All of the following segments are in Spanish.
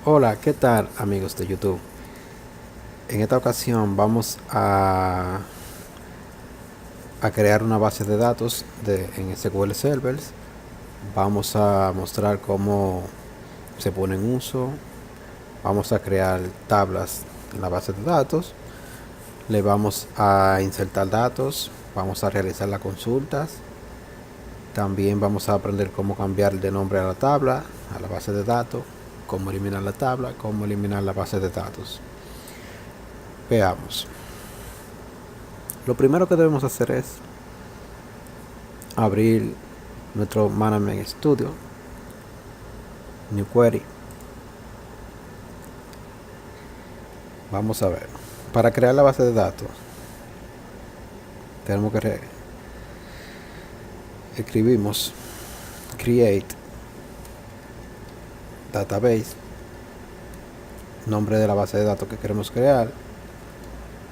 Hola, ¿qué tal amigos de YouTube? En esta ocasión vamos a crear una base de datos en SQL Servers. Vamos a mostrar cómo se pone en uso. Vamos a crear tablas en la base de datos. Le vamos a insertar datos. Vamos a realizar las consultas. También vamos a aprender cómo cambiar de nombre a la tabla, a la base de datos, cómo eliminar la tabla, cómo eliminar la base de datos. Veamos. Lo primero que debemos hacer es abrir nuestro Management Studio, New Query. Vamos a ver. Para crear la base de datos, tenemos que escribimos create database, nombre de la base de datos que queremos crear,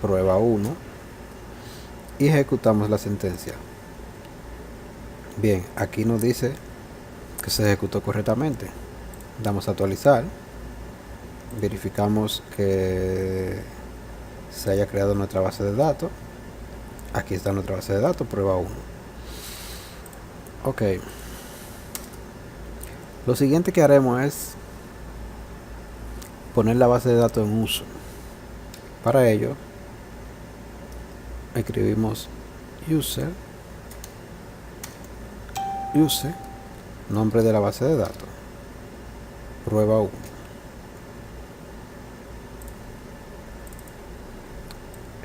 prueba 1, y ejecutamos la sentencia. Bien, aquí nos dice que se ejecutó correctamente. Damos a actualizar, verificamos que se haya creado nuestra base de datos. Aquí está nuestra base de datos, prueba 1. Ok, lo siguiente que haremos es poner la base de datos en uso. Para ello escribimos user, nombre de la base de datos, prueba 1.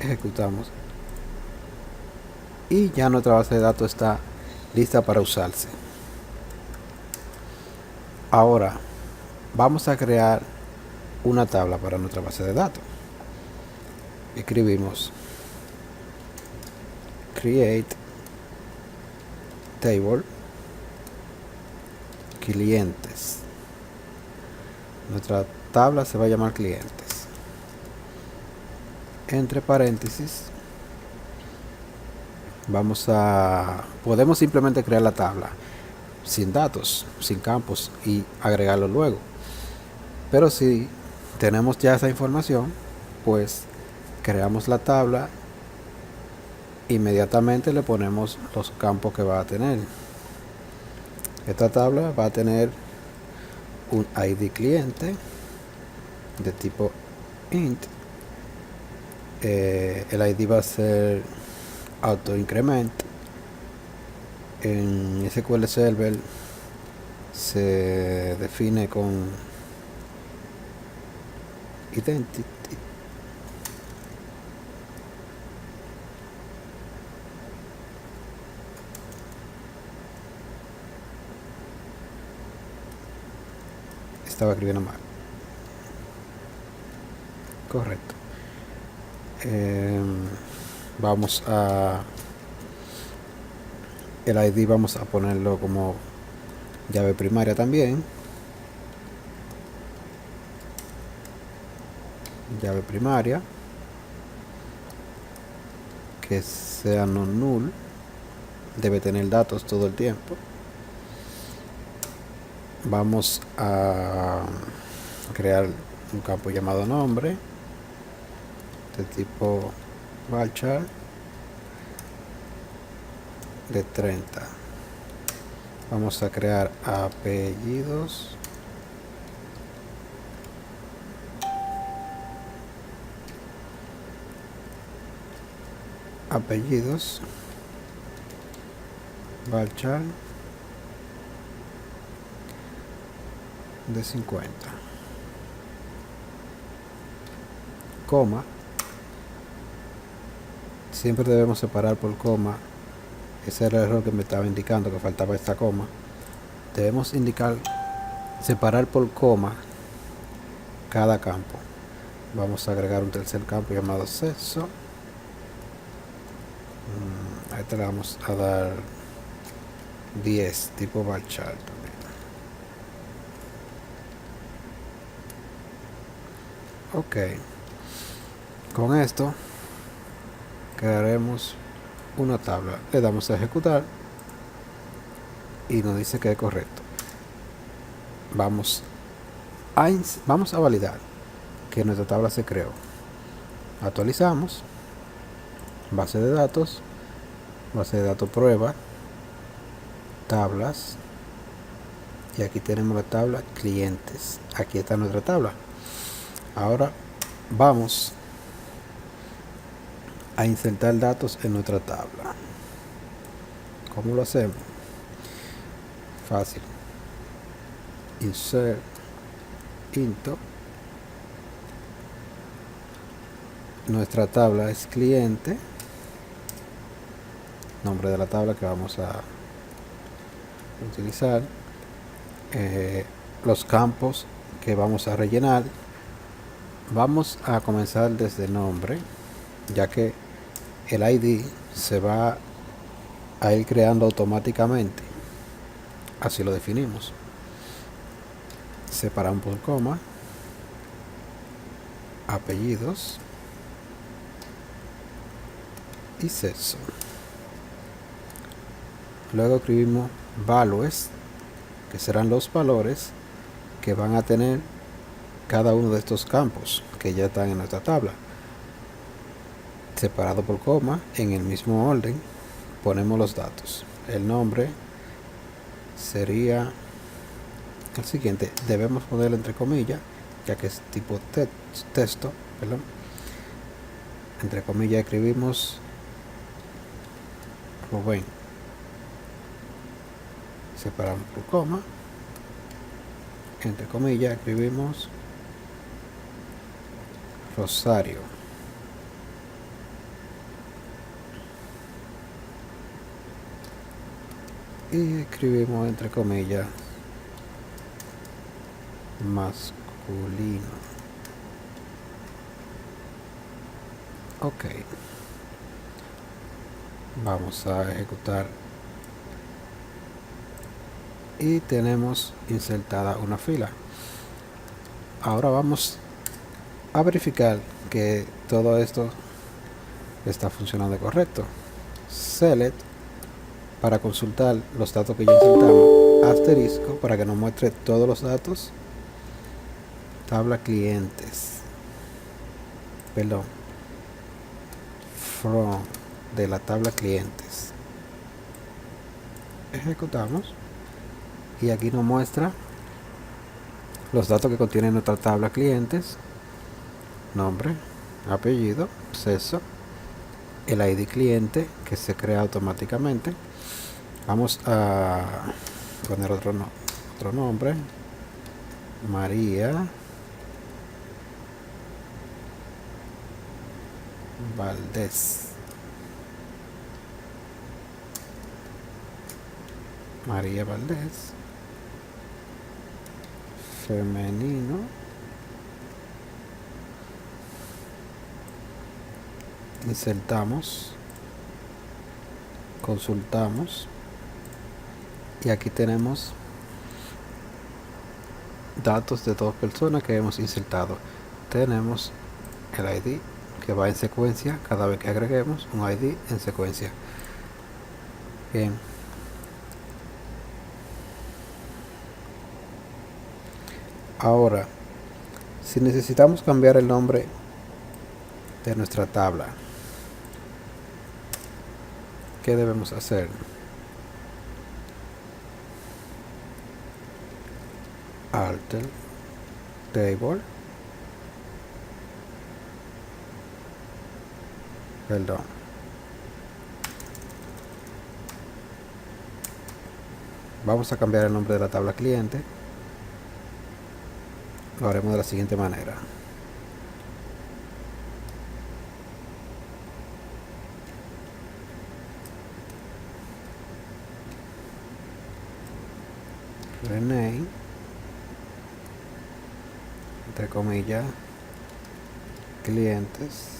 Ejecutamos y ya nuestra base de datos está lista para usarse. Ahora vamos a crear una tabla para nuestra base de datos. Escribimos create table clientes. Nuestra tabla se va a llamar clientes. Entre paréntesis podemos simplemente crear la tabla sin datos, sin campos y agregarlo luego. Pero si tenemos ya esa información, pues creamos la tabla, inmediatamente le ponemos los campos que va a tener. Esta tabla va a tener un ID cliente de tipo int. El ID va a ser auto increment. En SQL Server se define con identity. Estaba escribiendo mal. Correcto. Vamos a el ID vamos a ponerlo como llave primaria también. Llave primaria que sea no null, debe tener datos todo el tiempo. Vamos a crear un campo llamado nombre de tipo varchar de 30. Vamos a crear apellidos, varchar de 50, coma. Siempre debemos separar por coma. Ese era el error que me estaba indicando, que faltaba esta coma. Debemos separar por coma cada campo. Vamos a agregar un tercer campo llamado sexo. A este le vamos a dar 10, tipo varchar también. Ok, con esto crearemos una tabla. Le damos a ejecutar y nos dice que es correcto. Vamos Vamos a validar que nuestra tabla se creó. Actualizamos, base de datos prueba, tablas, y aquí tenemos la tabla clientes. Aquí está nuestra tabla. Ahora vamos a insertar datos en nuestra tabla. ¿Cómo lo hacemos? Fácil. Insert into. Nuestra tabla es cliente. Nombre de la tabla que vamos a utilizar. Los campos que vamos a rellenar. Vamos a comenzar desde nombre, ya que el ID se va a ir creando automáticamente. Así lo definimos. Separamos por coma, apellidos y sexo. Luego escribimos values, que serán los valores que van a tener cada uno de estos campos que ya están en nuestra tabla. Separado por coma, en el mismo orden, ponemos los datos. El nombre sería el siguiente. Debemos ponerlo entre comillas, ya que es tipo texto, perdón. Entre comillas escribimos Rubén. Separamos por coma. Entre comillas escribimos Rosario. Y escribimos entre comillas masculino. Ok. Vamos a ejecutar. Y tenemos insertada una fila. Ahora vamos a verificar que todo esto está funcionando correcto. Select para consultar los datos que ya insertamos. Asterisco para que nos muestre todos los datos. Tabla clientes. Perdón. From de la tabla clientes. Ejecutamos. Y aquí nos muestra los datos que contiene nuestra tabla clientes. Nombre, apellido, sexo, el ID cliente que se crea automáticamente. Vamos a poner otro nombre. María Valdés. María Valdés. Femenino. Insertamos. Consultamos. Y aquí tenemos datos de 2 personas que hemos insertado. Tenemos el ID que va en secuencia cada vez que agreguemos un ID en secuencia. Bien. Ahora, si necesitamos cambiar el nombre de nuestra tabla, ¿qué debemos hacer? Alter Table. Perdón. Vamos a cambiar el nombre de la tabla cliente. Lo haremos de la siguiente manera. Rename, entre comillas, clientes.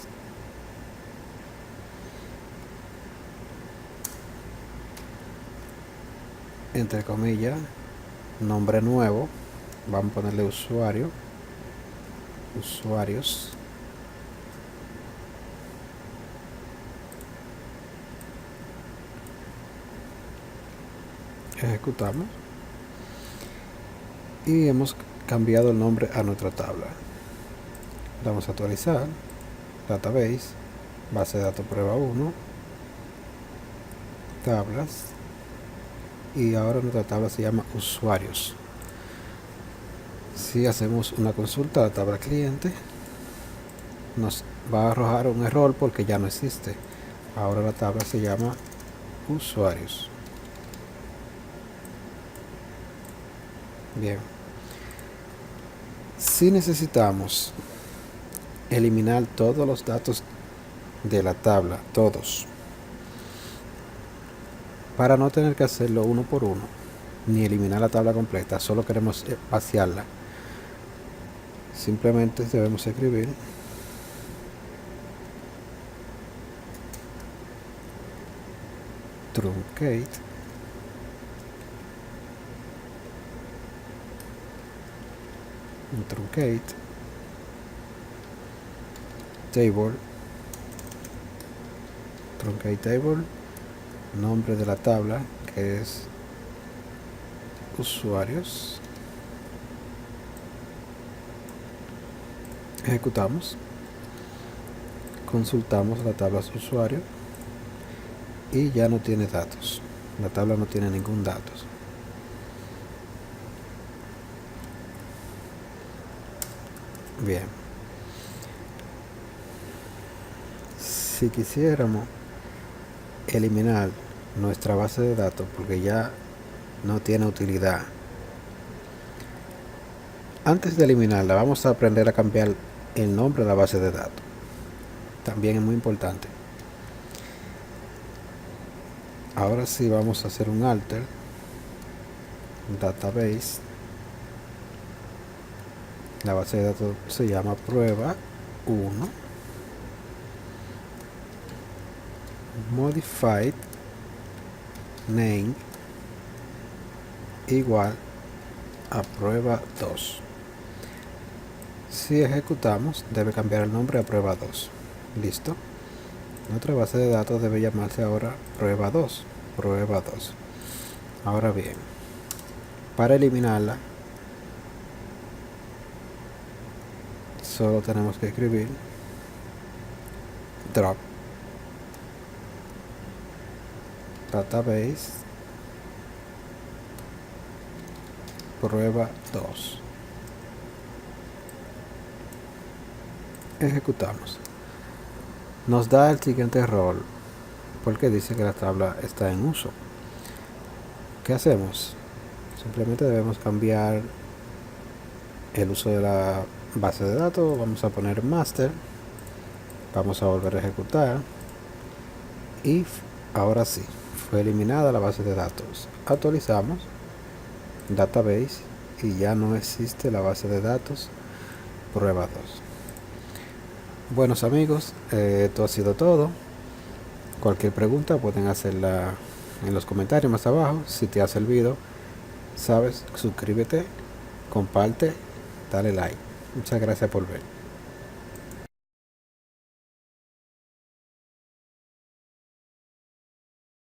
Entre comillas, nombre nuevo. Vamos a ponerle usuario. Usuarios. Ejecutamos. Y hemos cambiado el nombre a nuestra tabla. Vamos a actualizar database, base de datos prueba 1, tablas, y ahora nuestra tabla se llama usuarios. Si hacemos una consulta a la tabla cliente, nos va a arrojar un error porque ya no existe. Ahora la tabla se llama usuarios. Bien, si necesitamos eliminar todos los datos de la tabla, todos, para no tener que hacerlo uno por uno ni eliminar la tabla completa, solo queremos vaciarla, simplemente debemos escribir truncate table, truncate table, nombre de la tabla que es usuarios. Ejecutamos, consultamos la tabla usuario y ya no tiene datos. La tabla no tiene ningún datos. Bien, si quisiéramos eliminar nuestra base de datos porque ya no tiene utilidad, antes de eliminarla vamos a aprender a cambiar el nombre de la base de datos. También es muy importante. Ahora sí vamos a hacer un alter database. La base de datos se llama prueba 1, modified name igual a prueba 2. Si ejecutamos, debe cambiar el nombre a prueba 2. Listo. Nuestra base de datos debe llamarse ahora prueba 2. Ahora bien, para eliminarla, solo tenemos que escribir drop database prueba 2. Ejecutamos. Nos da el siguiente error porque dice que la tabla está en uso. ¿Qué hacemos? Simplemente debemos cambiar el uso de la base de datos. Vamos a poner master, vamos a volver a ejecutar y ahora sí, fue eliminada la base de datos. Actualizamos database y ya no existe la base de datos prueba 2. Buenos amigos, esto ha sido todo. Cualquier pregunta pueden hacerla en los comentarios más abajo. Si te ha servido, sabes, suscríbete, comparte, dale like. Muchas gracias por ver.